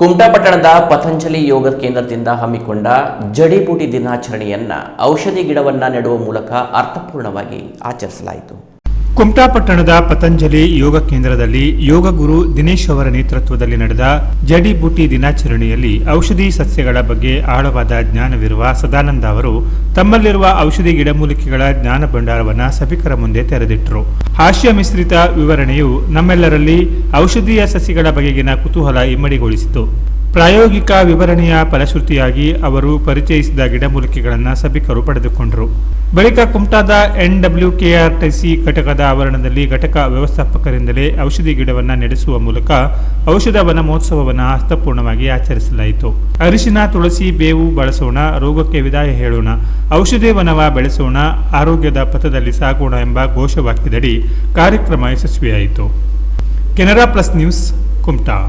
ಕುಮಟಾ ಪಟ್ಟಣದ ಪತಂಜಲಿ ಯೋಗ ಕೇಂದ್ರದಿಂದ ಹಮ್ಮಿಕೊಂಡ ಜಡಿಬೂಟಿ ದಿನಾಚರಣೆಯನ್ನ ಔಷಧಿ ಗಿಡವನ್ನ ನೆಡುವ ಮೂಲಕ ಅರ್ಥಪೂರ್ಣವಾಗಿ ಆಚರಿಸಲಾಯಿತು. ಕುಮಟಾ ಪಟ್ಟಣದ ಪತಂಜಲಿ ಯೋಗ ಕೇಂದ್ರದಲ್ಲಿ ಯೋಗ ಗುರು ದಿನೇಶ್ ಅವರ ನೇತೃತ್ವದಲ್ಲಿ ನಡೆದ ಜಡಿಬೂಟಿ ದಿನಾಚರಣೆಯಲ್ಲಿ ಔಷಧಿ ಸಸ್ಯಗಳ ಬಗ್ಗೆ ಆಳವಾದ ಜ್ಞಾನವಿರುವ ಸದಾನಂದ ಅವರು ತಮ್ಮಲ್ಲಿರುವ ಔಷಧಿ ಗಿಡಮೂಲಿಕೆಗಳ ಜ್ಞಾನ ಭಂಡಾರವನ್ನು ಸಭಿಕರ ಮುಂದೆ ತೆರೆದಿಟ್ಟರು. ಹಾಸ್ಯ ಮಿಶ್ರಿತ ವಿವರಣೆಯು ನಮ್ಮೆಲ್ಲರಲ್ಲಿ ಔಷಧೀಯ ಸಸ್ಯಗಳ ಬಗೆಗಿನ ಕುತೂಹಲ ಇಮ್ಮಡಿಗೊಳಿಸಿತು. ಪ್ರಾಯೋಗಿಕ ವಿವರಣೆಯ ಫಲಶ್ರುತಿಯಾಗಿ ಅವರು ಪರಿಚಯಿಸಿದ ಗಿಡಮೂಲಿಕೆಗಳನ್ನು ಸಭಿಕರು ಪಡೆದುಕೊಂಡರು. ಬಳಿಕ ಕುಮಟಾದ NWKRTC ಘಟಕದ ಆವರಣದಲ್ಲಿ ಘಟಕ ವ್ಯವಸ್ಥಾಪಕರಿಂದಲೇ ಔಷಧಿ ಗಿಡವನ್ನು ನಡೆಸುವ ಮೂಲಕ ಔಷಧ ವನ ಮಹೋತ್ಸವವನ್ನು ಅರ್ಥಪೂರ್ಣವಾಗಿ ಆಚರಿಸಲಾಯಿತು. ಅರಿಶಿನ, ತುಳಸಿ, ಬೇವು ಬಳಸೋಣ, ರೋಗಕ್ಕೆ ವಿದಾಯ ಹೇಳೋಣ, ಔಷಧಿ ವನವ ಬೆಳೆಸೋಣ, ಆರೋಗ್ಯದ ಪಥದಲ್ಲಿ ಸಾಗೋಣ ಎಂಬ ಘೋಷವಾಕ್ಯದಡಿ ಕಾರ್ಯಕ್ರಮ ಯಶಸ್ವಿಯಾಯಿತು. Canara plus news, Kumta.